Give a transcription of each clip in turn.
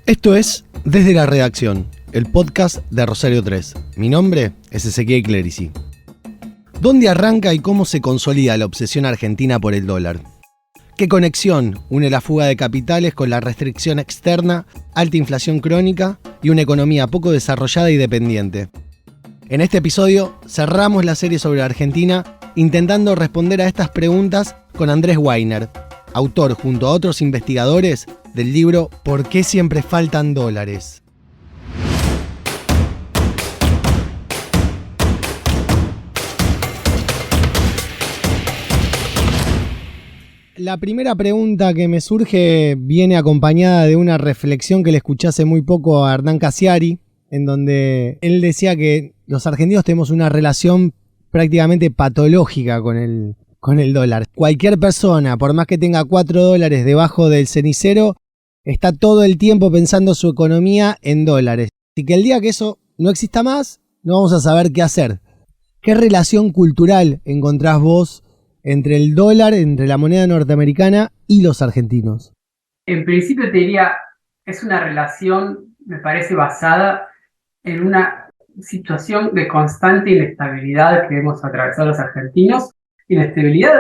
Esto es Desde la Redacción, el podcast de Rosario 3. Mi nombre es Ezequiel Clerici. ¿Dónde arranca y cómo se consolida la obsesión argentina por el dólar? ¿Qué conexión une la fuga de capitales con la restricción externa, alta inflación crónica y una economía poco desarrollada y dependiente? En este episodio cerramos la serie sobre Argentina intentando responder a estas preguntas con Andrés Weiner, autor junto a otros investigadores del libro ¿Por qué siempre faltan dólares? La primera pregunta que me surge viene acompañada de una reflexión que le escuché hace muy poco a Hernán Casiari, en donde él decía que los argentinos tenemos una relación prácticamente patológica con el dólar. Cualquier persona, por más que tenga $4 debajo del cenicero, está todo el tiempo pensando su economía en dólares. Así que el día que eso no exista más, no vamos a saber qué hacer. ¿Qué relación cultural encontrás vos entre el dólar, entre la moneda norteamericana y los argentinos? En principio te diría, es una relación, me parece, basada en una situación de constante inestabilidad que hemos atravesado los argentinos, inestabilidad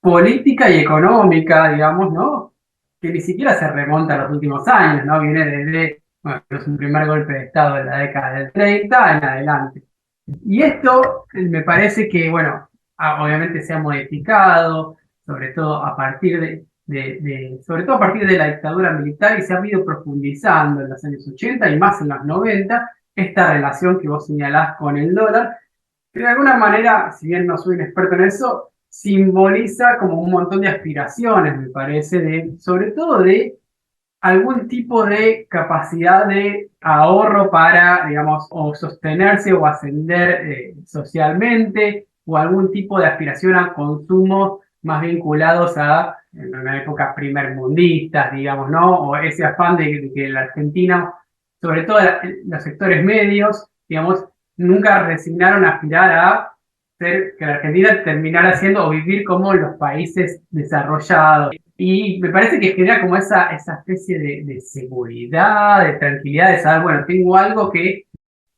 política y económica, digamos, ¿no? Que ni siquiera se remonta a los últimos años, ¿no? Viene desde, bueno, es un primer golpe de Estado en la década del 30 en adelante. Y esto me parece que, bueno, obviamente se ha modificado, sobre todo a partir sobre todo a partir de la dictadura militar, y se ha ido profundizando en los años 80 y más en los 90, esta relación que vos señalás con el dólar, que de alguna manera, si bien no soy un experto en eso, simboliza como un montón de aspiraciones, me parece, sobre todo de algún tipo de capacidad de ahorro para, digamos, o sostenerse o ascender socialmente, o algún tipo de aspiración al consumo más vinculados a en una época primermundistas, digamos, ¿no? O ese afán de que el argentino, sobre todo los sectores medios, digamos, nunca resignaron a aspirar a ser, que la Argentina terminara siendo o vivir como los países desarrollados. Y me parece que genera como esa especie de seguridad, de tranquilidad, de saber, bueno, tengo algo que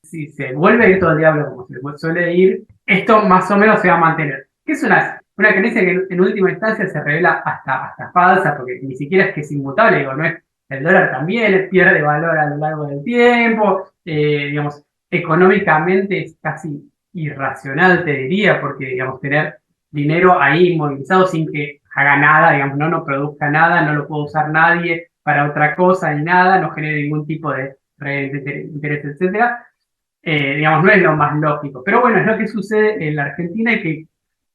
si se vuelve a ir todo el diablo como se suele ir, esto más o menos se va a mantener. Que es una creencia que en última instancia se revela hasta falsa, porque ni siquiera es que es inmutable, digo, no es, el dólar también pierde valor a lo largo del tiempo, digamos, económicamente es casi irracional, te diría, porque, digamos, tener dinero ahí movilizado sin que haga nada, digamos, no produzca nada, no lo puede usar nadie para otra cosa ni nada, no genere ningún tipo de interés, etcétera, digamos, no es lo más lógico. Pero bueno, es lo que sucede en la Argentina y que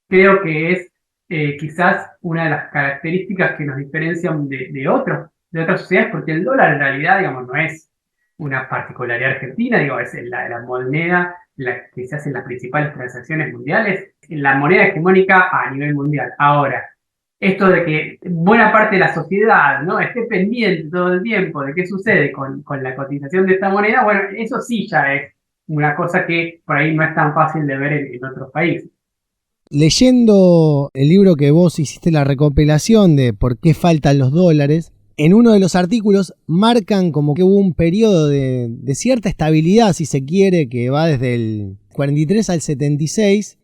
creo que es quizás una de las características que nos diferencian de otras sociedades, porque el dólar en realidad, digamos, no es una particularidad argentina, digo, es la moneda la que se hacen las principales transacciones mundiales, la moneda hegemónica a nivel mundial. Ahora, esto de que buena parte de la sociedad, ¿no?, esté pendiente todo el tiempo de qué sucede con la cotización de esta moneda, bueno, eso sí ya es una cosa que por ahí no es tan fácil de ver en otros países. Leyendo el libro que vos hiciste la recopilación de ¿Por qué faltan los dólares?, en uno de los artículos marcan como que hubo un periodo de cierta estabilidad, si se quiere, que va desde el 43 al 76.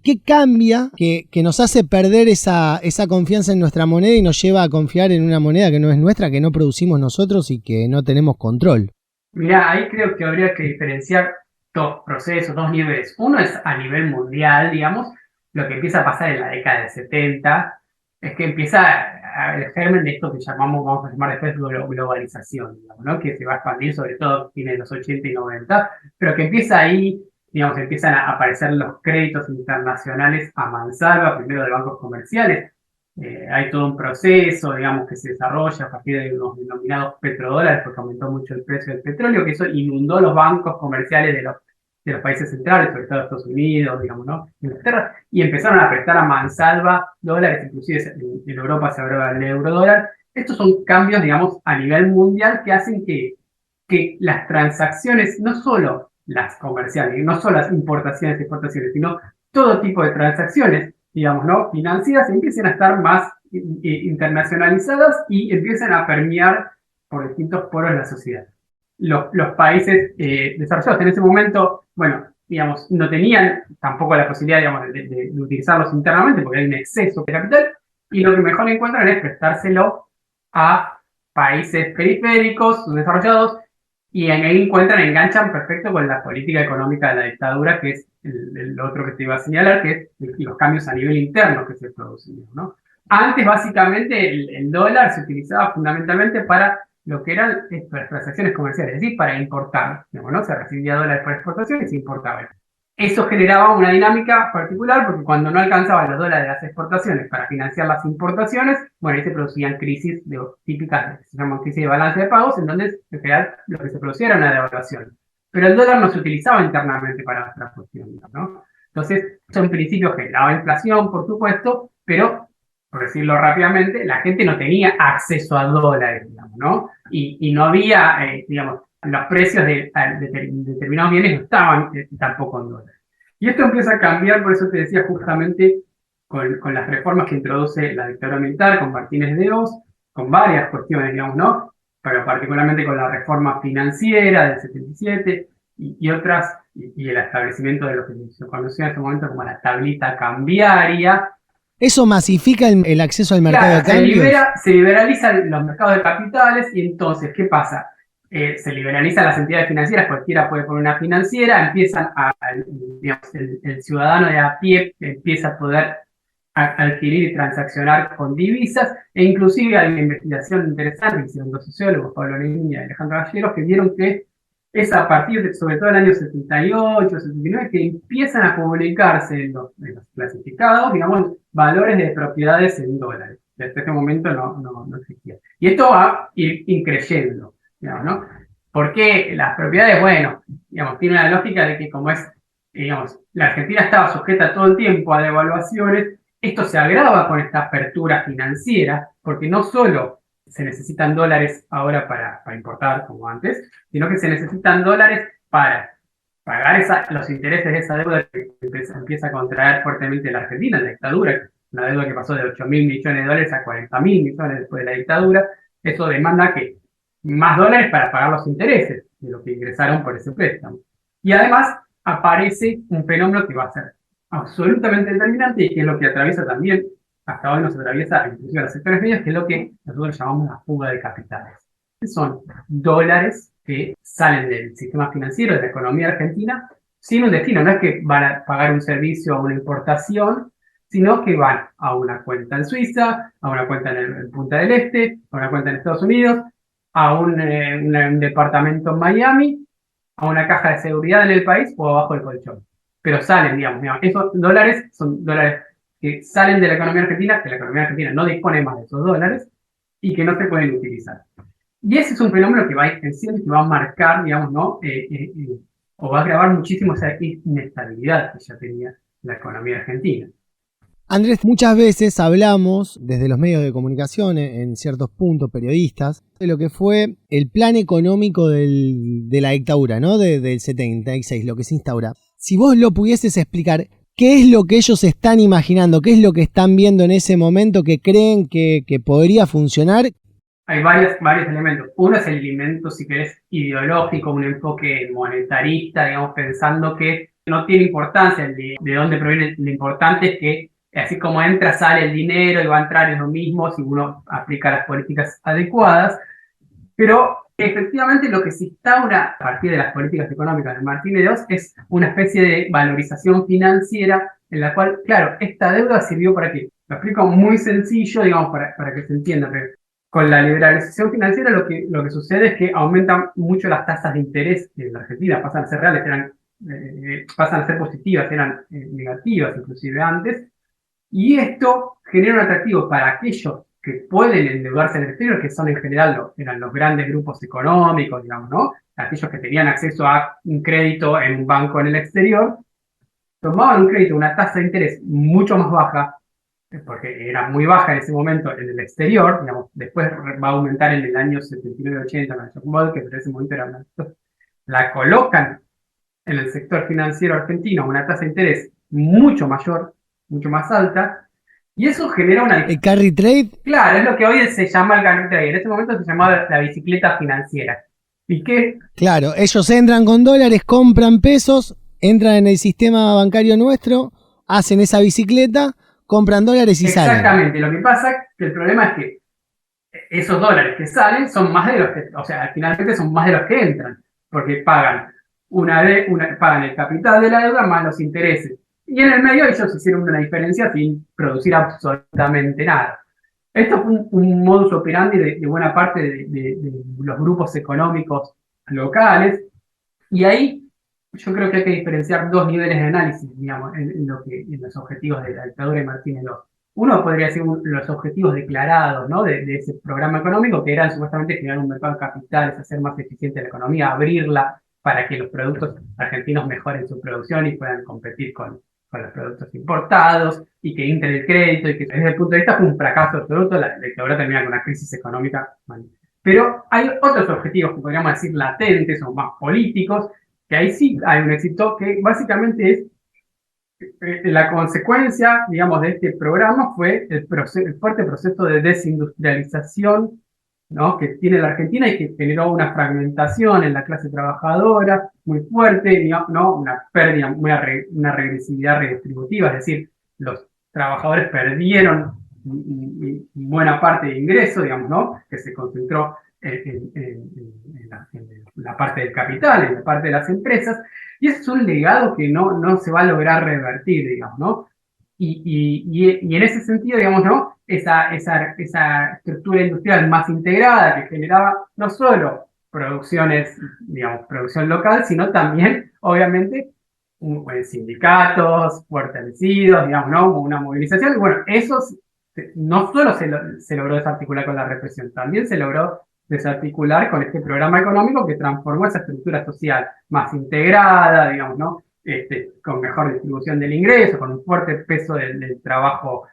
¿Qué cambia que nos hace perder esa confianza en nuestra moneda y nos lleva a confiar en una moneda que no es nuestra, que no producimos nosotros y que no tenemos control? Mirá, ahí creo que habría que diferenciar dos procesos, dos niveles. Uno es a nivel mundial, digamos, lo que empieza a pasar en la década del 70, es que empieza el germen de esto que vamos a llamar después globalización, digamos, ¿no? Que se va a expandir sobre todo a fines de los 80 y 90, pero que empieza ahí, digamos, empiezan a aparecer los créditos internacionales a mansalva, primero de bancos comerciales. Hay todo un proceso, digamos, que se desarrolla a partir de unos denominados petrodólares, porque aumentó mucho el precio del petróleo, que eso inundó los bancos comerciales de los países centrales, sobre todo Estados Unidos, digamos, ¿no?, Inglaterra, y empezaron a prestar a mansalva dólares, inclusive en Europa se hablaba del eurodólar. Estos son cambios, digamos, a nivel mundial que hacen que las transacciones, no solo las comerciales, no solo las importaciones y exportaciones, sino todo tipo de transacciones, digamos, ¿no?, financieras, empiecen a estar más internacionalizadas y empiezan a permear por distintos poros de la sociedad. Los países desarrollados en ese momento, bueno, digamos, no tenían tampoco la posibilidad, digamos, de utilizarlos internamente porque hay un exceso de capital, y lo que mejor encuentran es prestárselo a países periféricos, subdesarrollados, y ahí enganchan perfecto con la política económica de la dictadura, que es el otro que te iba a señalar, que es los cambios a nivel interno que se producen, ¿no? Antes, básicamente, el dólar se utilizaba fundamentalmente para lo que eran las transacciones comerciales, es decir, para importar, digamos, ¿no? Se recibía dólares por exportación y se importaba. Eso generaba una dinámica particular porque cuando no alcanzaban los dólares de las exportaciones para financiar las importaciones, bueno, ahí se producían crisis típicas, que se llaman crisis de balance de pagos, en donde en general lo que se producía era una devaluación. Pero el dólar no se utilizaba internamente para otras cuestiones, ¿no? Entonces, eso en principio generaba inflación, por supuesto, pero, por decirlo rápidamente, la gente no tenía acceso a dólares, digamos, ¿no? Y no había, digamos, los precios de determinados bienes no estaban tampoco en dólares. Y esto empieza a cambiar, por eso te decía justamente, con las reformas que introduce la dictadura militar, con Martínez de Hoz, con varias cuestiones, digamos, ¿no? Pero particularmente con la reforma financiera del 77 y otras, y el establecimiento de lo que se conoció en ese momento como la tablita cambiaria. ¿Eso masifica el acceso al mercado de Claro, cambios? se liberalizan los mercados de capitales y entonces, ¿qué pasa? Se liberalizan las entidades financieras, cualquiera puede poner una financiera, digamos, el ciudadano de a pie empieza a poder adquirir y transaccionar con divisas, e inclusive hay una investigación interesante que hicieron dos sociólogos, Pablo Lenín y Alejandro Galleros, que vieron que es a partir de, sobre todo el año 78, 79, que empiezan a publicarse en los clasificados, digamos, valores de propiedades en dólares. Desde ese momento no existía. Y esto va a ir increyendo, digamos, ¿no? Porque las propiedades, bueno, digamos, tiene una lógica de que como es, digamos, la Argentina estaba sujeta todo el tiempo a devaluaciones, esto se agrava con esta apertura financiera, porque no solo se necesitan dólares ahora para importar, como antes, sino que se necesitan dólares para pagar los intereses de esa deuda que empieza a contraer fuertemente la Argentina, la dictadura, una deuda que pasó de 8.000 millones de dólares a 40.000 millones después de la dictadura. Eso demanda que más dólares para pagar los intereses de lo que ingresaron por ese préstamo. Y además aparece un fenómeno que va a ser absolutamente determinante y que es lo que atraviesa también, hasta hoy nos atraviesa inclusive a los sectores medios, que es lo que nosotros llamamos la fuga de capitales. Son dólares que salen del sistema financiero, de la economía argentina, sin un destino. No es que van a pagar un servicio o una importación, sino que van a una cuenta en Suiza, a una cuenta en Punta del Este, a una cuenta en Estados Unidos, a un departamento en Miami, a una caja de seguridad en el país o abajo del colchón. Pero salen, digamos, esos dólares son dólares que salen de la economía argentina, que la economía argentina no dispone más de esos dólares y que no se pueden utilizar. Y ese es un fenómeno que va a ir creciendo y que va a marcar, digamos, ¿no? O va a agravar muchísimo esa inestabilidad que ya tenía la economía argentina. Andrés, muchas veces hablamos desde los medios de comunicación, en ciertos puntos, periodistas, de lo que fue el plan económico de la dictadura, ¿no? Del 76, lo que se instaura. Si vos lo pudieses explicar, ¿qué es lo que ellos están imaginando? ¿Qué es lo que están viendo en ese momento que creen que podría funcionar? Hay varios elementos. Uno es el elemento, si querés, ideológico, un enfoque monetarista, digamos, pensando que no tiene importancia de dónde proviene. Lo importante es que así como entra, sale el dinero y va a entrar en lo mismo si uno aplica las políticas adecuadas. Pero efectivamente lo que se instaura a partir de las políticas económicas de Martínez de Hoz es una especie de valorización financiera en la cual, claro, esta deuda sirvió para qué. Lo explico muy sencillo, digamos, para que se entienda. Pero con la liberalización financiera lo que sucede es que aumentan mucho las tasas de interés en la Argentina, pasan a ser reales, pasan a ser positivas, eran negativas inclusive antes, y esto genera un atractivo para aquellos que pueden endeudarse en el exterior, que son en general eran los grandes grupos económicos, digamos, ¿no? Aquellos que tenían acceso a un crédito en un banco en el exterior, tomaban un crédito, una tasa de interés mucho más baja, porque era muy baja en ese momento en el exterior, digamos, después va a aumentar en el año 79-80, que en ese momento era la colocan en el sector financiero argentino a una tasa de interés mucho mayor, mucho más alta, Y eso genera una... ¿El carry trade? Claro, es lo que hoy se llama el carry trade. En ese momento se llamaba la bicicleta financiera. ¿Y qué? Claro, ellos entran con dólares, compran pesos, entran en el sistema bancario nuestro, hacen esa bicicleta, compran dólares y salen. Exactamente. Lo que pasa es que el problema es que esos dólares que salen son más de los que, o sea, finalmente son más de los que entran, porque pagan pagan el capital de la deuda más los intereses. Y en el medio ellos hicieron una diferencia sin producir absolutamente nada. Esto fue un modus operandi de buena parte de los grupos económicos locales, y ahí yo creo que hay que diferenciar dos niveles de análisis, digamos, en los objetivos de la dictadura de Martínez López. Uno podría ser los objetivos declarados, ¿no? de ese programa económico, que eran supuestamente generar un mercado de capitales, hacer más eficiente la economía, abrirla para que los productos argentinos mejoren su producción y puedan competir con los productos importados, y que entre el crédito, y que desde el punto de vista fue un fracaso absoluto. La dictadura termina con una crisis económica. Bueno. Pero hay otros objetivos que podríamos decir latentes o más políticos, que ahí sí hay un éxito, que básicamente es la consecuencia, digamos, de este programa fue el fuerte proceso de desindustrialización, ¿no? que tiene la Argentina, y que generó una fragmentación en la clase trabajadora muy fuerte, ¿no? Una pérdida, una regresividad redistributiva, es decir, los trabajadores perdieron buena parte de ingreso, digamos, ¿no? que se concentró en la parte del capital, en la parte de las empresas, y ese es un legado que no se va a lograr revertir, digamos, ¿no? Y en ese sentido, digamos, ¿no? Esa estructura industrial más integrada que generaba no solo producciones, digamos, producción local, sino también, obviamente, sindicatos fortalecidos, digamos, ¿no? Una movilización. Y bueno, eso no solo se logró desarticular con la represión, también se logró desarticular con este programa económico que transformó esa estructura social más integrada, digamos, ¿no? Con mejor distribución del ingreso, con un fuerte peso del trabajo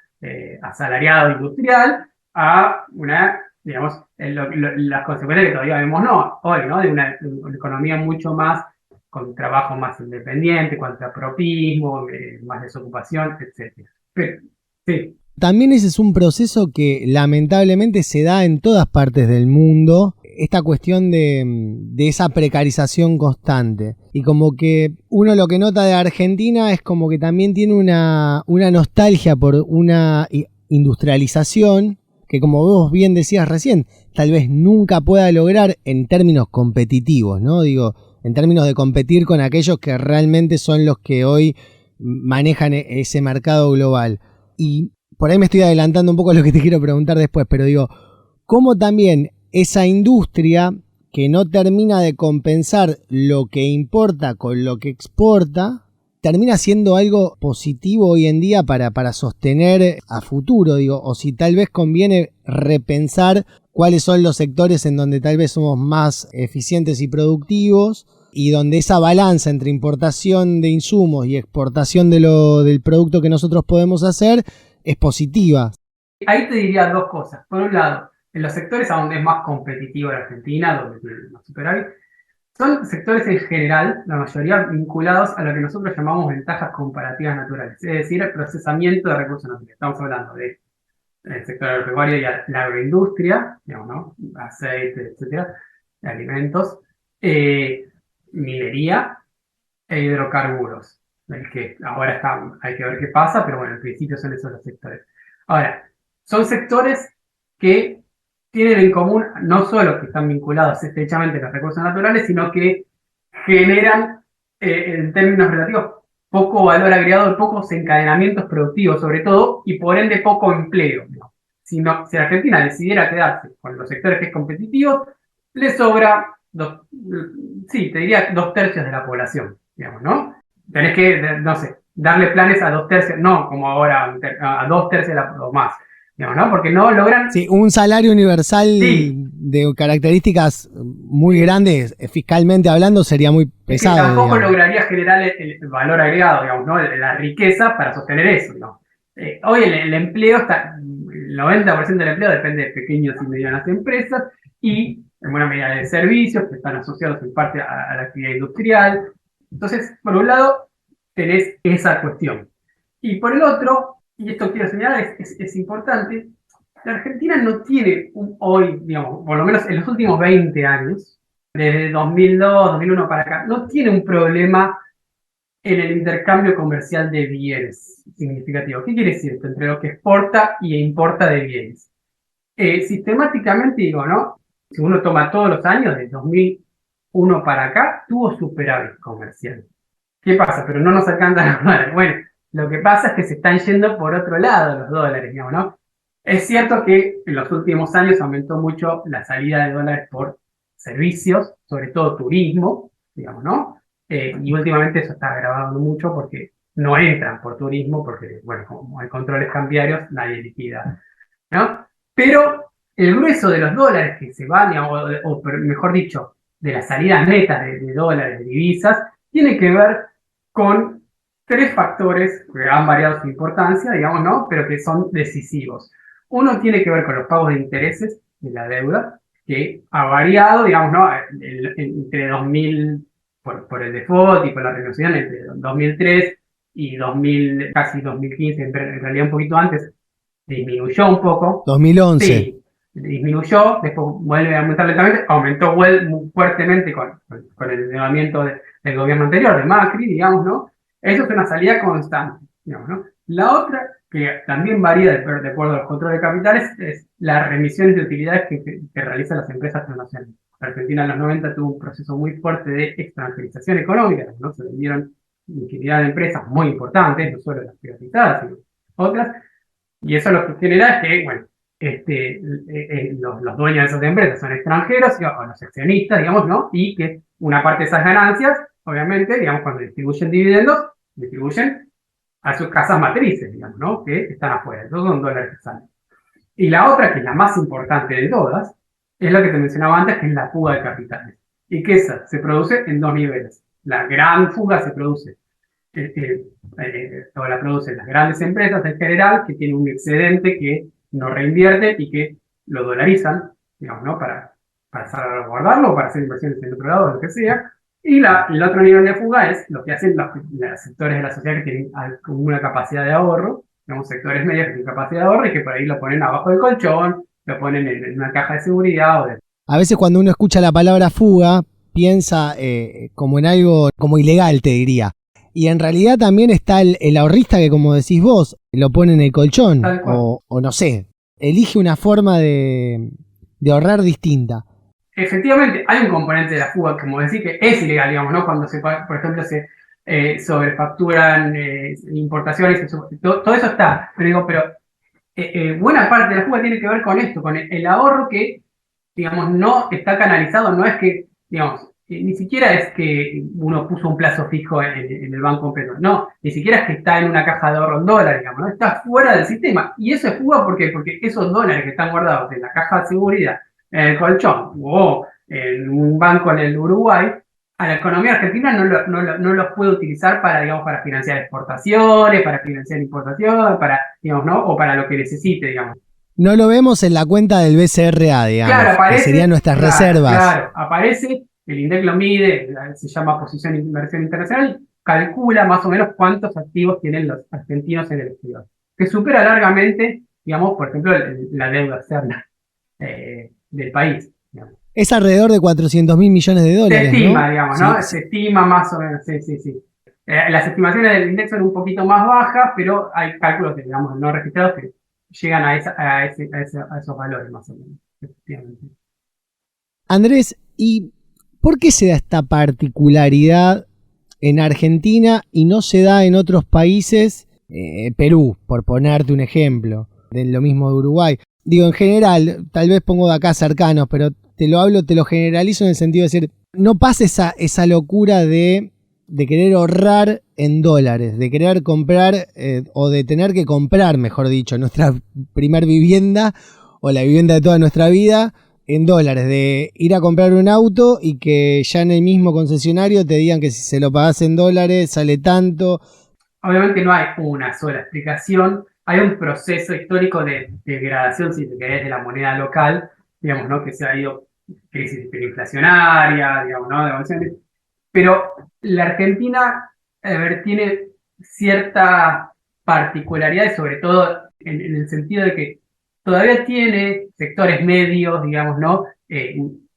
asalariado industrial, a una, digamos, las consecuencias que todavía vemos hoy, ¿no? De una economía mucho más, con trabajo más independiente, contrapropismo, más desocupación, etc. Pero, sí. También ese es un proceso que lamentablemente se da en todas partes del mundo, esta cuestión de esa precarización constante. Y como que uno lo que nota de Argentina es como que también tiene una nostalgia por una industrialización que, como vos bien decías recién, tal vez nunca pueda lograr en términos competitivos, ¿no? Digo, en términos de competir con aquellos que realmente son los que hoy manejan ese mercado global. Y por ahí me estoy adelantando un poco a lo que te quiero preguntar después, pero digo, ¿cómo también esa industria que no termina de compensar lo que importa con lo que exporta, termina siendo algo positivo hoy en día para sostener a futuro, digo, o si tal vez conviene repensar cuáles son los sectores en donde tal vez somos más eficientes y productivos, y donde esa balanza entre importación de insumos y exportación del producto que nosotros podemos hacer es positiva. Ahí te diría dos cosas. Por un lado, en los sectores a donde es más competitivo la Argentina, donde tiene más superávit, son sectores en general, la mayoría vinculados a lo que nosotros llamamos ventajas comparativas naturales, es decir, el procesamiento de recursos naturales. Estamos hablando del sector agropecuario y la agroindustria, digamos, ¿no? Aceite, etcétera, de alimentos, minería e hidrocarburos, el que ahora hay que ver qué pasa, pero bueno, en principio son esos los sectores. Ahora, son sectores que tienen en común no solo que están vinculados estrechamente a los recursos naturales, sino que generan, en términos relativos, poco valor agregado, pocos encadenamientos productivos, sobre todo, y por ende poco empleo, ¿no? Si la Argentina decidiera quedarse con los sectores que es competitivos, le sobra, sí, te diría 2/3 de la población, digamos, ¿no? Tenés que, no sé, darle planes a 2/3, no como ahora, a 2/3 o más, digamos, ¿no? Porque no logran... Sí, un salario universal sí, de características muy grandes, fiscalmente hablando, sería muy pesado. Es que tampoco digamos. lograría generar el valor agregado, digamos, ¿no? La riqueza para sostener eso, ¿no? Hoy el empleo está, el 90% del empleo depende de pequeñas y medianas empresas, y en buena medida de servicios que están asociados en parte a la actividad industrial. Entonces, por un lado, tenés esa cuestión. Y por el otro, y esto quiero señalar, es importante, la Argentina no tiene hoy, digamos, por lo menos en los últimos 20 años, desde 2002, 2001 para acá, no tiene un problema en el intercambio comercial de bienes significativo. ¿Qué quiere decir esto? Entre lo que exporta y importa de bienes. Sistemáticamente digo, ¿no? Si uno toma todos los años, de 2001 para acá, tuvo superávit comercial. ¿Qué pasa? Pero no nos alcanzan los dólares. Bueno, lo que pasa es que se están yendo por otro lado los dólares, digamos, ¿no? Es cierto que en los últimos años aumentó mucho la salida de dólares por servicios, sobre todo turismo, digamos, ¿no? Y últimamente eso está agravando mucho porque no entran por turismo, porque, bueno, como hay controles cambiarios, nadie liquida, ¿no? Pero el grueso de los dólares que se van, o mejor dicho, de las salidas netas de dólares, de divisas, tiene que ver con tres factores que han variado su importancia, digamos, ¿no? Pero que son decisivos. Uno tiene que ver con los pagos de intereses de la deuda, que ha variado, digamos, ¿no? Entre 2000, por el default y por la renegociación, entre 2003 y 2000, casi 2015, en realidad un poquito antes, disminuyó un poco. 2011. Sí, disminuyó, después vuelve a aumentar lentamente, aumentó muy fuertemente con el endeudamiento del gobierno anterior, de Macri, digamos, ¿no? Eso es una salida constante, digamos, ¿no? La otra, que también varía de acuerdo a los controles de capitales, es las remisiones de utilidades que realizan las empresas transnacionales. Argentina en los 90 tuvo un proceso muy fuerte de extranjerización económica, ¿no? Se vendieron infinidad de empresas muy importantes, no solo las privatizadas, sino otras, y eso lo que genera es que, bueno, los dueños de esas empresas son extranjeros, o los accionistas, digamos, ¿no? Y que una parte de esas ganancias, obviamente, digamos, cuando distribuyen dividendos, distribuyen a sus casas matrices, digamos, ¿no? Que están afuera. Esos son dólares que salen. Y la otra, que es la más importante de todas, es lo que te mencionaba antes, que es la fuga de capitales. Y que esa se produce en dos niveles. La gran fuga se produce o la producen las grandes empresas en general, que tienen un excedente que no reinvierte y que lo dolarizan, digamos, ¿no? Para guardarlo o para hacer inversiones en otro lado, lo que sea. Y el otro nivel de fuga es lo que hacen los sectores de la sociedad que tienen una capacidad de ahorro, digamos, sectores medios que tienen capacidad de ahorro y que por ahí lo ponen abajo del colchón, lo ponen en una caja de seguridad o de... A veces cuando uno escucha la palabra fuga, piensa como en algo como ilegal, te diría. Y en realidad también está el ahorrista que, como decís vos, lo pone en el colchón o no sé, elige una forma de ahorrar distinta. Efectivamente, hay un componente de la fuga, como decir, que es ilegal, digamos, ¿no? Cuando por ejemplo, se sobrefacturan importaciones, todo eso está. Pero digo, buena parte de la fuga tiene que ver con esto, con el ahorro que, digamos, no está canalizado, no es que, digamos, ni siquiera es que uno puso un plazo fijo en el banco completo, no, ni siquiera es que está en una caja de ahorro en dólares, digamos, ¿no? Está fuera del sistema. Y eso es fuga, ¿por qué? Porque esos dólares que están guardados en la caja de seguridad, en el colchón o en un banco en el Uruguay, a la economía argentina no los puede utilizar para, digamos, para financiar exportaciones, para financiar importaciones, para, digamos, ¿no? O para lo que necesite, digamos. No lo vemos en la cuenta del BCRA, digamos, Claro, aparece, que serían nuestras reservas. Claro, aparece, el INDEC lo mide, se llama posición de inversión internacional, calcula más o menos cuántos activos tienen los argentinos en el exterior, que supera largamente, digamos, por ejemplo, la deuda externa del país. Digamos. Es alrededor de 400.000 millones de dólares, Se estima, ¿no? digamos, Sí, ¿no? sí. Se estima más o menos, sí, sí, sí. Las estimaciones del INDEC son un poquito más bajas, pero hay cálculos, digamos, no registrados que llegan a esos valores más o menos, efectivamente. Andrés, ¿y por qué se da esta particularidad en Argentina y no se da en otros países? Perú, por ponerte un ejemplo, de lo mismo de Uruguay. Digo, en general, tal vez pongo de acá cercanos, pero te lo generalizo en el sentido de decir, no pasa esa locura de querer ahorrar en dólares, de querer comprar o de tener que comprar, mejor dicho, nuestra primer vivienda o la vivienda de toda nuestra vida en dólares, de ir a comprar un auto y que ya en el mismo concesionario te digan que si se lo pagas en dólares sale tanto. Obviamente no hay una sola explicación, hay un proceso histórico de degradación, si te querés, de la moneda local, digamos, ¿no? Que se ha ido crisis hiperinflacionaria, digamos, ¿no? Pero la Argentina, a ver, tiene cierta particularidades, sobre todo en el sentido de que todavía tiene sectores medios, digamos, ¿no?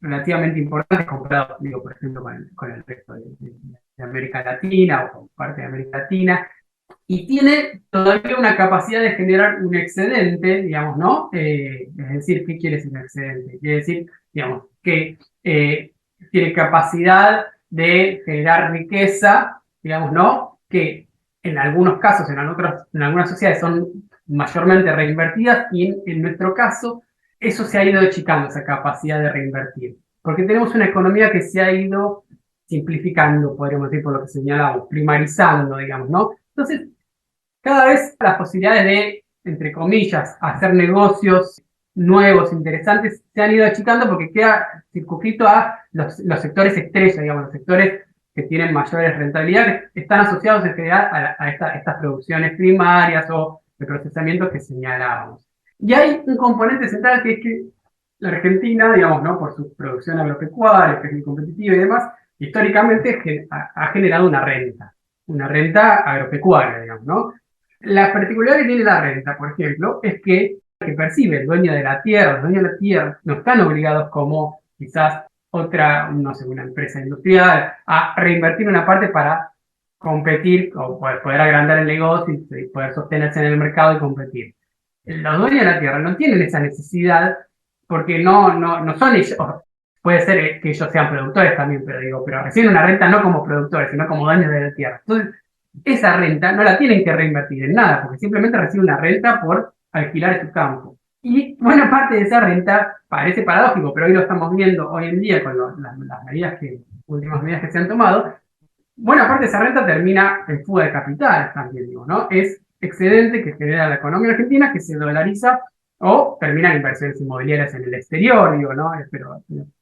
Relativamente importantes comparados, digo, por ejemplo, con el resto de América Latina o con parte de América Latina, y tiene todavía una capacidad de generar un excedente, digamos, ¿no? Es decir, ¿qué quiere decir un excedente? Quiere decir, digamos, que tiene capacidad de generar riqueza, digamos, ¿no? Que en algunos casos, en algunas sociedades son mayormente reinvertidas y en nuestro caso eso se ha ido achicando, esa capacidad de reinvertir. Porque tenemos una economía que se ha ido simplificando, podríamos decir, por lo que señalamos, primarizando, digamos, ¿no? Entonces, cada vez las posibilidades de, entre comillas, hacer negocios nuevos, interesantes, se han ido achicando porque queda circunscrito a los sectores estrella, digamos, los sectores que tienen mayores rentabilidades, que están asociados en general a estas producciones primarias o de procesamiento que señalábamos. Y hay un componente central que es que la Argentina, digamos, ¿no? Por su producción agropecuaria, que es muy competitiva y demás, históricamente ha generado una renta agropecuaria, digamos, ¿no? La particularidad que tiene la renta, por ejemplo, es que percibe el dueño de la tierra, los dueños de la tierra no están obligados como quizás otra, no sé, una empresa industrial, a reinvertir una parte para competir o poder agrandar el negocio y poder sostenerse en el mercado y competir. Los dueños de la tierra no tienen esa necesidad porque no son ellos, puede ser que ellos sean productores también, pero reciben una renta no como productores, sino como dueños de la tierra. Entonces, esa renta no la tienen que reinvertir en nada, porque simplemente reciben una renta por alquilar su campo. Y buena parte de esa renta parece paradójico, pero hoy lo estamos viendo hoy en día con últimas medidas que se han tomado. Buena parte de esa renta termina en fuga de capitales también, digo, ¿no? Es excedente que genera la economía argentina, que se dolariza o termina en inversiones inmobiliarias en el exterior, digo, ¿no?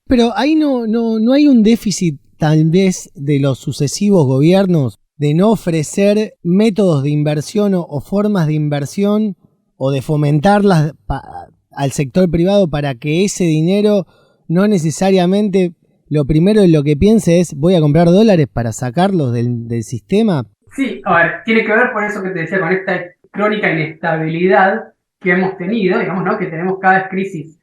Pero ahí no hay un déficit tal vez de los sucesivos gobiernos de no ofrecer métodos de inversión o formas de inversión o de fomentarlas al sector privado para que ese dinero no necesariamente lo primero en lo que piense es voy a comprar dólares para sacarlos del sistema. Sí, a ver, tiene que ver por eso que te decía, con esta crónica inestabilidad que hemos tenido, digamos, ¿no? Que tenemos cada vez crisis,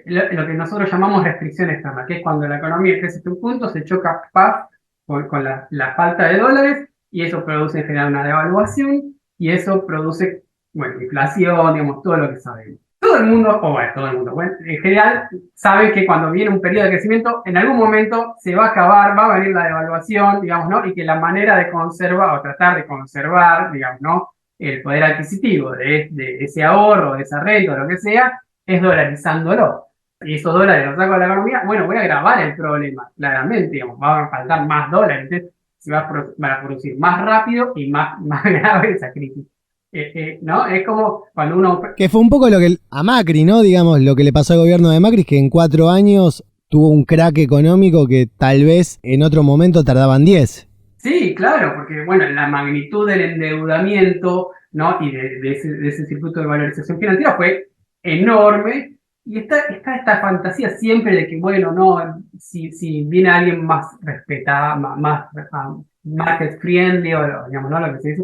lo que nosotros llamamos restricción externa, que es cuando la economía crece hasta un punto, se choca ¡paf! Con la falta de dólares y eso produce en general una devaluación y eso produce, bueno, inflación, digamos, todo lo que sabemos. Todo el mundo, bueno, en general sabe que cuando viene un periodo de crecimiento, en algún momento se va a acabar, va a venir la devaluación, digamos, ¿no? Y que la manera de conservar o tratar de conservar, digamos, ¿no? El poder adquisitivo de ese ahorro, de esa renta o lo que sea, es dolarizándolo. Y esos dólares los saco de la economía, bueno, voy a agravar el problema, claramente, digamos, va a faltar más dólares, entonces se va a producir más rápido y más grave esa crisis. ¿No? Es como cuando uno... Que fue un poco lo que a Macri, ¿no? Digamos, lo que le pasó al gobierno de Macri, es que en 4 años tuvo un crack económico que tal vez en otro momento tardaban 10. Sí, claro, porque bueno, la magnitud del endeudamiento, ¿no? Y de ese circuito de valorización financiera fue enorme. Y está esta fantasía siempre de que, bueno, no, si viene alguien más respetado, más market friendly, o digamos, ¿no? Lo que se dice,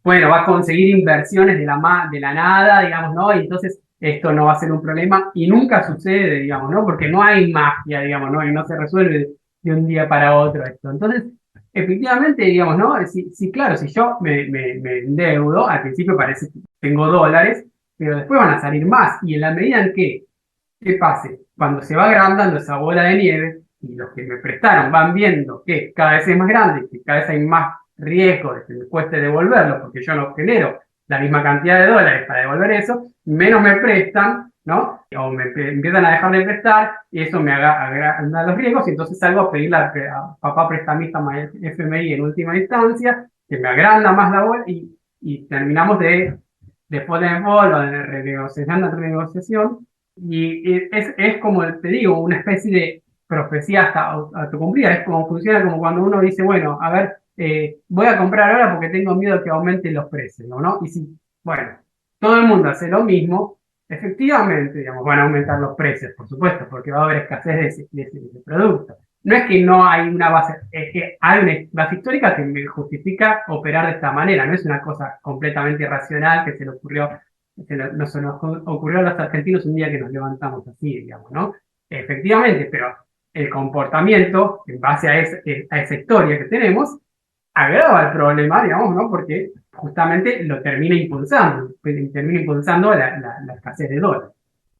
bueno, va a conseguir inversiones de la nada, digamos, ¿no? Y entonces esto no va a ser un problema y nunca sucede, digamos, ¿no? Porque no hay magia, digamos, ¿no? Y no se resuelve de un día para otro esto. Entonces, efectivamente, digamos, ¿no? Claro, si yo me endeudo, al principio parece que tengo dólares, pero después van a salir más. Y en la medida en que, ¿qué pase? Cuando se va agrandando esa bola de nieve y los que me prestaron van viendo que cada vez es más grande, que cada vez hay más riesgo de que me cueste devolverlo porque yo no genero la misma cantidad de dólares para devolver eso, menos me prestan, ¿no? O me empiezan a dejar de prestar y eso me agranda los riesgos y entonces salgo a pedirle a papá prestamista más FMI en última instancia, que me agranda más la bola y terminamos de default en default o de renegociación y es como te digo, una especie de profecía hasta autocumplida, es como funciona como cuando uno dice, bueno, a ver, voy a comprar ahora porque tengo miedo que aumenten los precios, ¿no? Y si, bueno, todo el mundo hace lo mismo, efectivamente, digamos, van a aumentar los precios, por supuesto, porque va a haber escasez de ese producto. no es que no hay una base, es que hay una base histórica que me justifica operar de esta manera, no es una cosa completamente irracional que se le ocurrió, no se nos ocurrió a los argentinos un día que nos levantamos así, digamos, ¿no? Efectivamente, pero el comportamiento, en base a esa historia que tenemos, agrava el problema, digamos, ¿no? Porque justamente lo termina impulsando la escasez de dólares.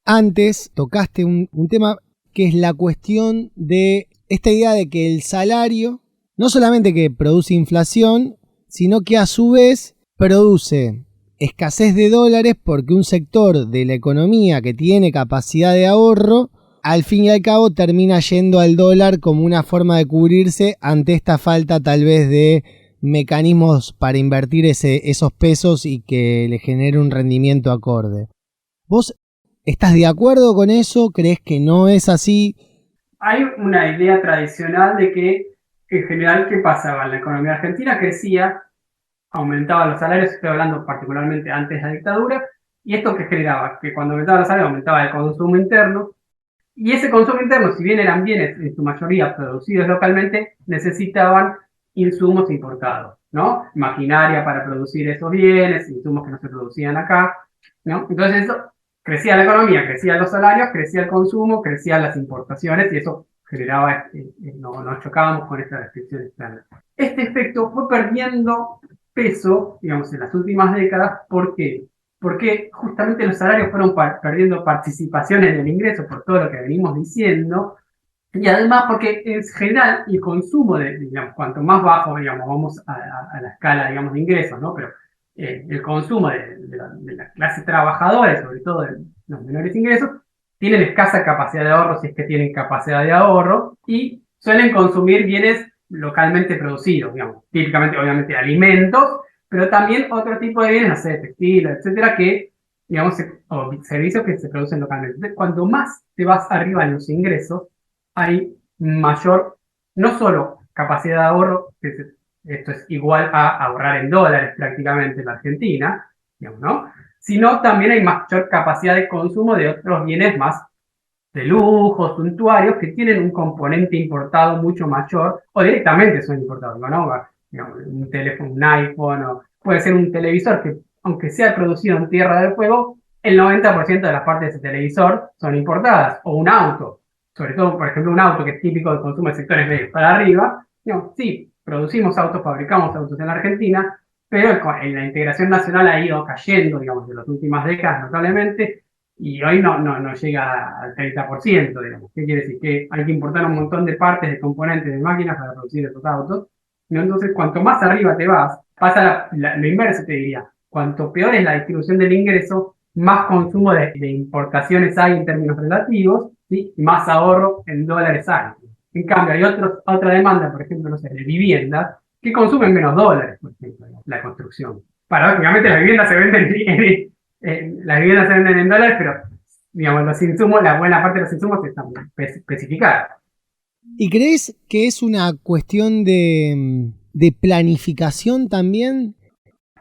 Antes tocaste un tema que es la cuestión de esta idea de que el salario no solamente que produce inflación, sino que a su vez produce escasez de dólares porque un sector de la economía que tiene capacidad de ahorro, al fin y al cabo termina yendo al dólar como una forma de cubrirse ante esta falta tal vez de mecanismos para invertir esos pesos y que le genere un rendimiento acorde. ¿Vos estás de acuerdo con eso? ¿Crees que no es así? Hay una idea tradicional de que, en general, ¿qué pasaba? La economía argentina crecía, aumentaba los salarios, estoy hablando particularmente antes de la dictadura, y esto que generaba, que cuando aumentaba los salarios aumentaba el consumo interno, y ese consumo interno, si bien eran bienes en su mayoría producidos localmente, necesitaban insumos importados, ¿no? Maquinaria para producir esos bienes, insumos que no se producían acá, ¿no? Entonces eso crecía la economía, crecían los salarios, crecía el consumo, crecían las importaciones y eso generaba, no, nos chocábamos con esta restricción externa. Este efecto fue perdiendo peso, digamos, en las últimas décadas. ¿Por qué? Porque justamente los salarios fueron perdiendo participación en el ingreso por todo lo que venimos diciendo, y además porque en general el consumo digamos, cuanto más bajo, digamos, vamos a la escala, digamos, de ingresos, ¿no? Pero el consumo de la clase trabajadora, sobre todo de los menores ingresos, tienen escasa capacidad de ahorro, si es que tienen capacidad de ahorro, y suelen consumir bienes localmente producidos, digamos, típicamente, obviamente, alimentos, pero también otro tipo de bienes, no sé, textiles, etcétera, que, digamos, o servicios que se producen localmente. Entonces, cuanto más te vas arriba en los ingresos, hay mayor, no solo capacidad de ahorro, esto es igual a ahorrar en dólares prácticamente en la Argentina, digamos, ¿no? Sino también hay mayor capacidad de consumo de otros bienes más de lujo, suntuarios, que tienen un componente importado mucho mayor, o directamente son importados, ¿no? Digamos, un teléfono, un iPhone, o puede ser un televisor que, aunque sea producido en Tierra del Fuego, el 90% de las partes de ese televisor son importadas, o un auto, sobre todo, por ejemplo, un auto que es típico de consumo de sectores medios para arriba, digamos, sí, producimos autos, fabricamos autos en la Argentina, pero en la integración nacional ha ido cayendo, digamos, en las últimas décadas notablemente, y hoy no llega al 30%, digamos. ¿Qué quiere decir? Que hay que importar un montón de partes, de componentes, de máquinas para producir esos autos, ¿no? Entonces, cuanto más arriba te vas, pasa lo inverso, te diría. Cuanto peor es la distribución del ingreso, más consumo de importaciones hay en términos relativos, ¿sí? Y más ahorro en dólares hay. En cambio, hay otra demanda, por ejemplo, no sé, de viviendas, que consumen menos dólares, por ejemplo, la construcción. Paradójicamente, las viviendas se venden las viviendas se venden en dólares, pero digamos, los insumos, la buena parte de los insumos están especificados. ¿Y crees que es una cuestión de planificación también?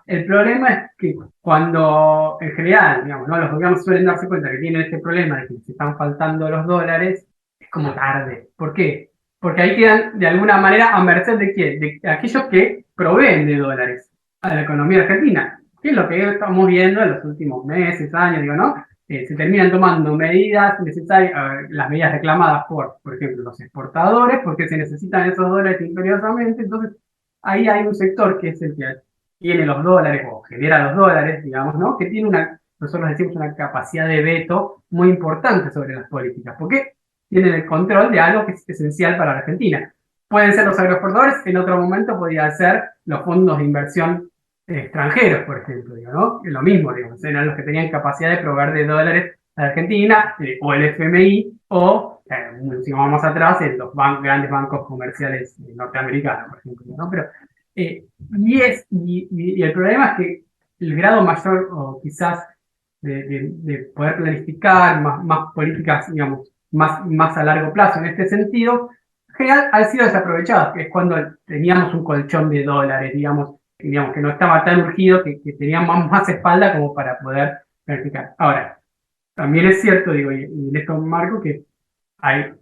El problema es que cuando, en general, digamos, ¿no? Los gobiernos suelen darse cuenta que tienen este problema de que les están faltando los dólares, es como tarde. ¿Por qué? Porque ahí quedan de alguna manera a merced de quién, de aquellos que proveen de dólares a la economía argentina, que es lo que estamos viendo en los últimos meses, años, digo, ¿no? Se terminan tomando medidas necesarias, las medidas reclamadas por ejemplo, los exportadores, porque se necesitan esos dólares imperiosamente. Entonces, ahí hay un sector que es el que tiene los dólares o genera los dólares, digamos, ¿no? Que tiene nosotros decimos, una capacidad de veto muy importante sobre las políticas, porque tienen el control de algo que es esencial para la Argentina. Pueden ser los agroexportadores, en otro momento podrían ser los fondos de inversión extranjeros, por ejemplo, digo, ¿no? Lo mismo, digamos, eran los que tenían capacidad de proveer de dólares a la Argentina, o el FMI, o, si vamos atrás, en los grandes bancos comerciales norteamericanos, por ejemplo, ¿no? Pero y el problema es que el grado mayor, o quizás, de poder planificar más políticas, digamos, más a largo plazo en este sentido, en general han sido desaprovechados, que es cuando teníamos un colchón de dólares, digamos, que no estaba tan urgido, que teníamos más espalda como para poder planificar. Ahora, también es cierto, digo, y en esto marco, que hay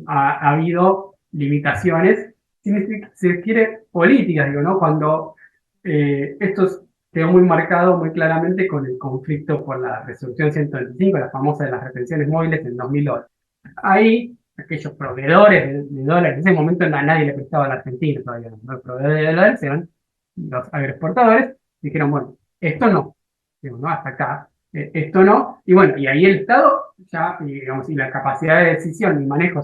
ha habido limitaciones, si se quiere, políticas, digo, ¿no? Cuando esto quedó muy marcado muy claramente con el conflicto por la resolución 125, la famosa de las retenciones móviles en 2008. Ahí, aquellos proveedores de dólares, en ese momento a nadie le prestaba a la Argentina todavía, ¿no? Los proveedores de dólares eran los agroexportadores, dijeron, bueno, esto no, digo, ¿no? Hasta acá, esto no, y bueno, y ahí el Estado ya, digamos, y la capacidad de decisión y manejo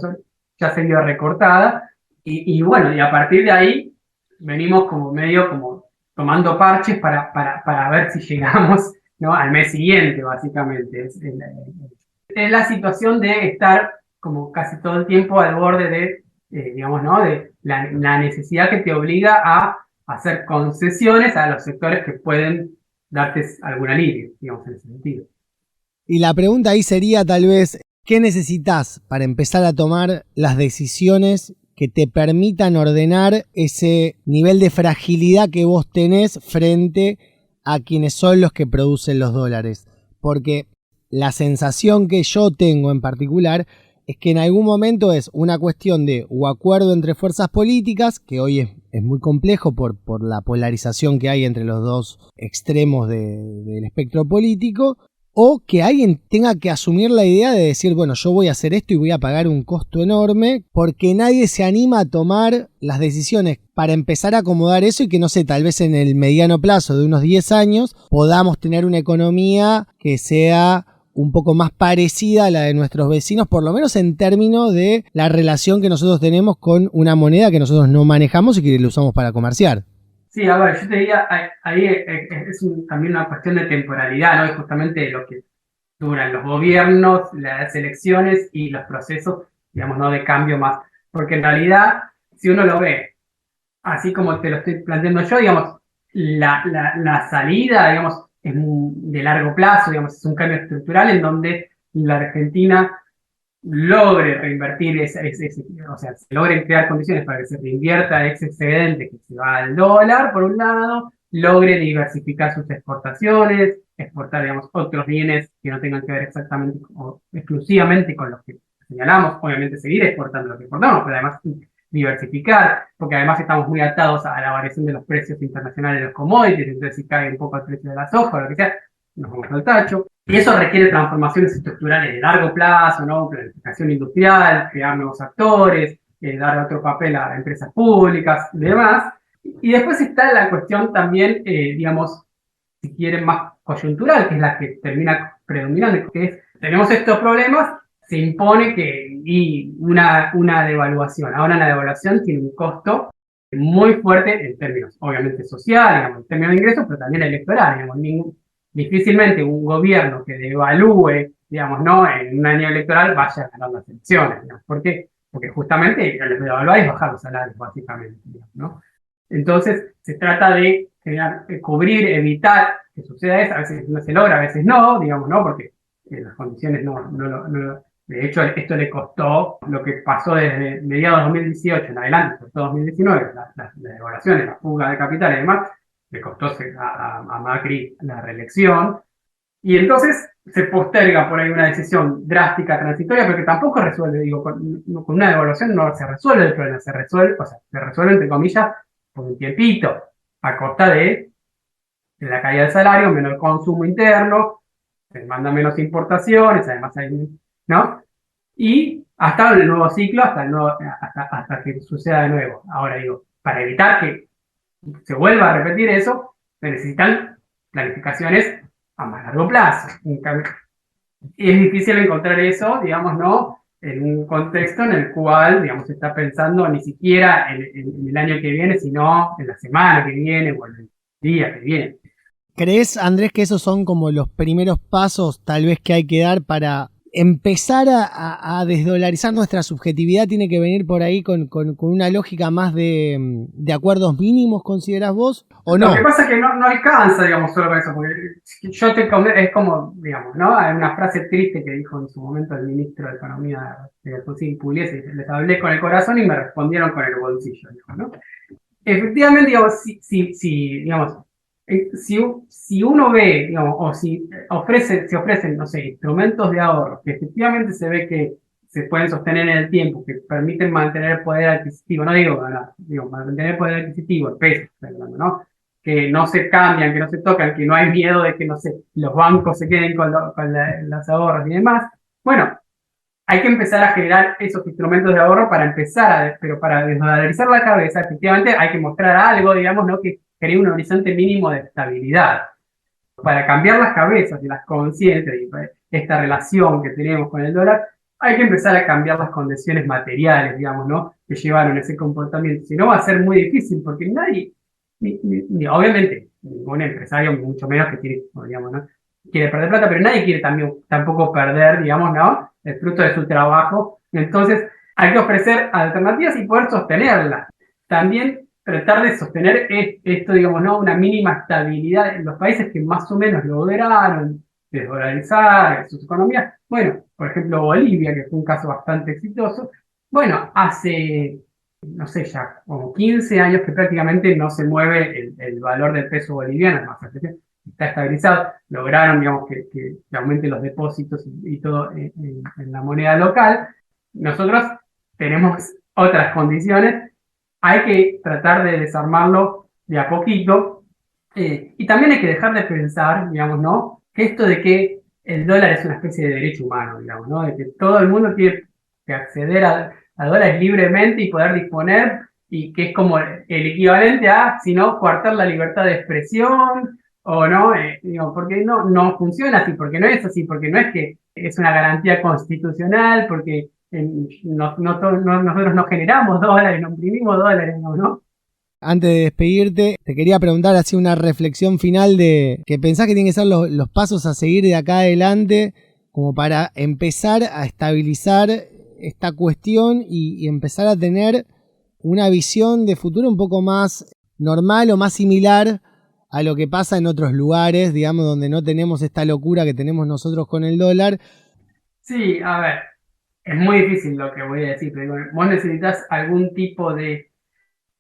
ya se vio recortada, y bueno, y a partir de ahí venimos como medio como tomando parches para ver si llegamos, ¿no? Al mes siguiente, básicamente. Es la situación de estar como casi todo el tiempo al borde de, digamos, ¿no? De la necesidad que te obliga a hacer concesiones a los sectores que pueden darte algún alivio, digamos, en ese sentido. Y la pregunta ahí sería tal vez, ¿qué necesitas para empezar a tomar las decisiones que te permitan ordenar ese nivel de fragilidad que vos tenés frente a quienes son los que producen los dólares? Porque la sensación que yo tengo en particular es que en algún momento es una cuestión de o acuerdo entre fuerzas políticas, que hoy es muy complejo por la polarización que hay entre los dos extremos del espectro político, o que alguien tenga que asumir la idea de decir, bueno, yo voy a hacer esto y voy a pagar un costo enorme, porque nadie se anima a tomar las decisiones para empezar a acomodar eso y que, no sé, tal vez en el mediano plazo de unos 10 años podamos tener una economía que sea un poco más parecida a la de nuestros vecinos, por lo menos en términos de la relación que nosotros tenemos con una moneda que nosotros no manejamos y que la usamos para comerciar. Sí, a ver, yo te diría, ahí es también una cuestión de temporalidad, ¿no? Y justamente lo que duran los gobiernos, las elecciones y los procesos, digamos, ¿no? De cambio más. Porque en realidad, si uno lo ve, así como te lo estoy planteando yo, digamos, la salida, digamos, es de largo plazo, digamos, es un cambio estructural en donde la Argentina logre reinvertir o sea, se logren crear condiciones para que se reinvierta ese excedente que se va al dólar, por un lado, logre diversificar sus exportaciones, exportar, digamos, otros bienes que no tengan que ver exactamente o exclusivamente con los que señalamos, obviamente seguir exportando lo que exportamos, pero además diversificar, porque además estamos muy atados a la variación de los precios internacionales de los commodities, entonces si cae un poco el precio de la soja o lo que sea, nos vamos al tacho. Y eso requiere transformaciones estructurales de largo plazo, ¿no? Planificación industrial, crear nuevos actores, dar otro papel a empresas públicas y demás. Y después está la cuestión también, digamos, si quieren, más coyuntural, que es la que termina predominando, que es, tenemos estos problemas, se impone y una devaluación. Ahora la devaluación tiene un costo muy fuerte en términos, obviamente, sociales, digamos, en términos de ingresos, pero también electoral, digamos, difícilmente un gobierno que devalúe, digamos, ¿no? En un año electoral vaya a ganar las elecciones, digamos. ¿Por qué? Porque justamente el devaluar es bajar los salarios, básicamente, digamos, ¿no? Entonces, se trata de generar, cubrir, evitar que suceda eso. A veces no se logra, a veces no, digamos, ¿no? Porque las condiciones de hecho, esto le costó lo que pasó desde mediados de 2018 en adelante, sobre todo 2019, las devaluaciones, la fuga de capital y demás, le costó a Macri la reelección. Y entonces se posterga por ahí una decisión drástica, transitoria, pero que tampoco resuelve, digo, con una devaluación no se resuelve el problema, se resuelve, o sea, se resuelve entre comillas por un tiempito, a costa de la caída del salario, menor consumo interno, se demanda menos importaciones, además hay, ¿no? Y hasta el nuevo ciclo, hasta que suceda de nuevo. Ahora digo, para evitar que se vuelva a repetir eso, se necesitan planificaciones a más largo plazo. Y es difícil encontrar eso, digamos, ¿no? En un contexto en el cual, digamos, se está pensando ni siquiera en el año que viene, sino en la semana que viene o en el día que viene. ¿Crees, Andrés, que esos son como los primeros pasos tal vez que hay que dar para empezar a desdolarizar nuestra subjetividad? ¿Tiene que venir por ahí con una lógica más de acuerdos mínimos, considerás vos, o no? Lo que pasa es que no alcanza, digamos, solo con eso, porque es como, digamos, ¿no? Hay una frase triste que dijo en su momento el ministro de Economía de Alfonsín Pugliese: les hablé con el corazón y me respondieron con el bolsillo, dijo, ¿no? Efectivamente, digamos, digamos, si uno ve, digamos, o si se ofrecen, no sé, instrumentos de ahorro, que efectivamente se ve que se pueden sostener en el tiempo, que permiten mantener el poder adquisitivo, no digo ganar, digo mantener el poder adquisitivo, el peso, ¿no? Que no se cambian, que no se tocan, que no hay miedo de que, no sé, los bancos se queden con las ahorros y demás. Bueno, hay que empezar a generar esos instrumentos de ahorro para empezar, pero para desdolarizar la cabeza, efectivamente hay que mostrar algo, digamos, ¿no? Que cree un horizonte mínimo de estabilidad. Para cambiar las cabezas y las conciencias y esta relación que tenemos con el dólar, hay que empezar a cambiar las condiciones materiales, digamos, ¿no? Que llevaron ese comportamiento. Si no, va a ser muy difícil, porque nadie, obviamente, ningún empresario, mucho menos que quiere, digamos, ¿no? Quiere perder plata, pero nadie quiere tampoco perder, digamos, ¿no? El fruto de su trabajo. Entonces, hay que ofrecer alternativas y poder sostenerlas. También tratar de sostener esto, digamos, ¿no? Una mínima estabilidad en los países que más o menos lograron desdolarizar sus economías. Bueno, por ejemplo, Bolivia, que fue un caso bastante exitoso. Bueno, hace, no sé, ya como 15 años que prácticamente no se mueve el valor del peso boliviano, más está estabilizado. Lograron, digamos, que aumenten los depósitos y todo en la moneda local. Nosotros tenemos otras condiciones. Hay que tratar de desarmarlo de a poquito. Y también hay que dejar de pensar, digamos, ¿no? Que esto de que el dólar es una especie de derecho humano, digamos, ¿no? De que todo el mundo tiene que acceder a dólares libremente y poder disponer, y que es como el equivalente a, si no, coartar la libertad de expresión, o no, digo, porque no funciona así, porque no es así, porque no es que es una garantía constitucional, porque nosotros no generamos dólares, no imprimimos dólares, ¿no? Antes de despedirte, te quería preguntar así una reflexión final de que pensás que tienen que ser los pasos a seguir de acá adelante como para empezar a estabilizar esta cuestión y empezar a tener una visión de futuro un poco más normal o más similar a lo que pasa en otros lugares, digamos, donde no tenemos esta locura que tenemos nosotros con el dólar. Sí, a ver, es muy difícil lo que voy a decir, pero vos necesitas algún tipo de,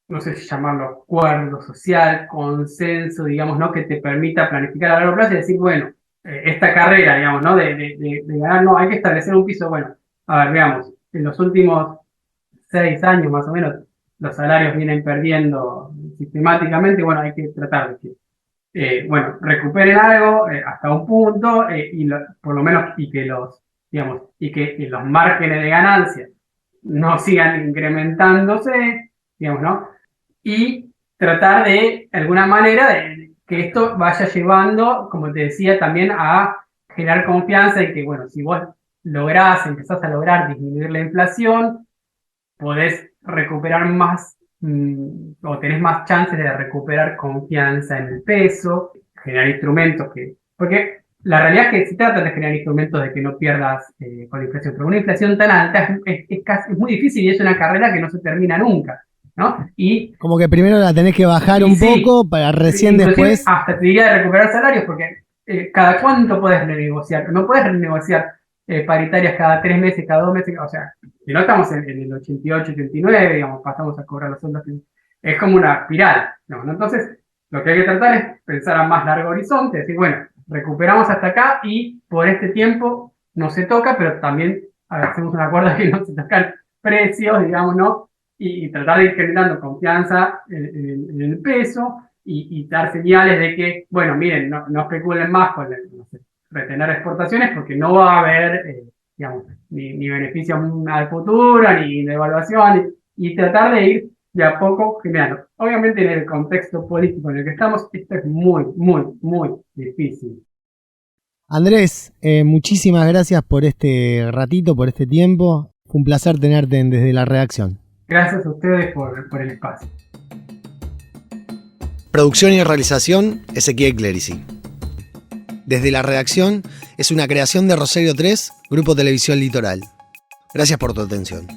no sé si llamarlo acuerdo social, consenso, digamos, ¿no? Que te permita planificar a largo plazo y decir, bueno, esta carrera, digamos, ¿no? De ganar, no, hay que establecer un piso, bueno, a ver, veamos, en los últimos 6 años más o menos, los salarios vienen perdiendo sistemáticamente, bueno, hay que tratar de que, bueno, recuperen algo hasta un punto, por lo menos, y que digamos, y que los márgenes de ganancia no sigan incrementándose, digamos, ¿no? Y tratar de alguna manera, de que esto vaya llevando, como te decía, también a generar confianza y que, bueno, si vos empezás a lograr disminuir la inflación, podés recuperar más, o tenés más chances de recuperar confianza en el peso, generar instrumentos porque la realidad es que se trata de generar instrumentos de que no pierdas con la inflación, pero una inflación tan alta es muy difícil y es una carrera que no se termina nunca, ¿no? Y como que primero la tenés que bajar un poco para recién después. Hasta te diría de recuperar salarios, porque cada cuánto puedes renegociar. No puedes renegociar paritarias cada 3 meses, cada 2 meses, o sea, si no estamos en el 88, 89, digamos, pasamos a cobrar los sueldos. Es como una espiral, ¿no? Entonces, lo que hay que tratar es pensar a más largo horizonte, decir, bueno, recuperamos hasta acá y por este tiempo no se toca, pero también hacemos un acuerdo que no se tocan precios, digamos, ¿no? Y tratar de ir generando confianza en el peso y dar señales de que, bueno, miren, no especulen más con retener exportaciones porque no va a haber, digamos, ni beneficio al futuro, ni devaluación, y tratar de ir de a poco generando. Obviamente en el contexto político en el que estamos, esto es muy, muy, muy difícil. Andrés, muchísimas gracias por este ratito, por este tiempo. Fue un placer tenerte desde la redacción. Gracias a ustedes por el espacio. Producción y realización, Ezequiel Clerici. Desde la redacción es una creación de Rosario 3, Grupo Televisión Litoral. Gracias por tu atención.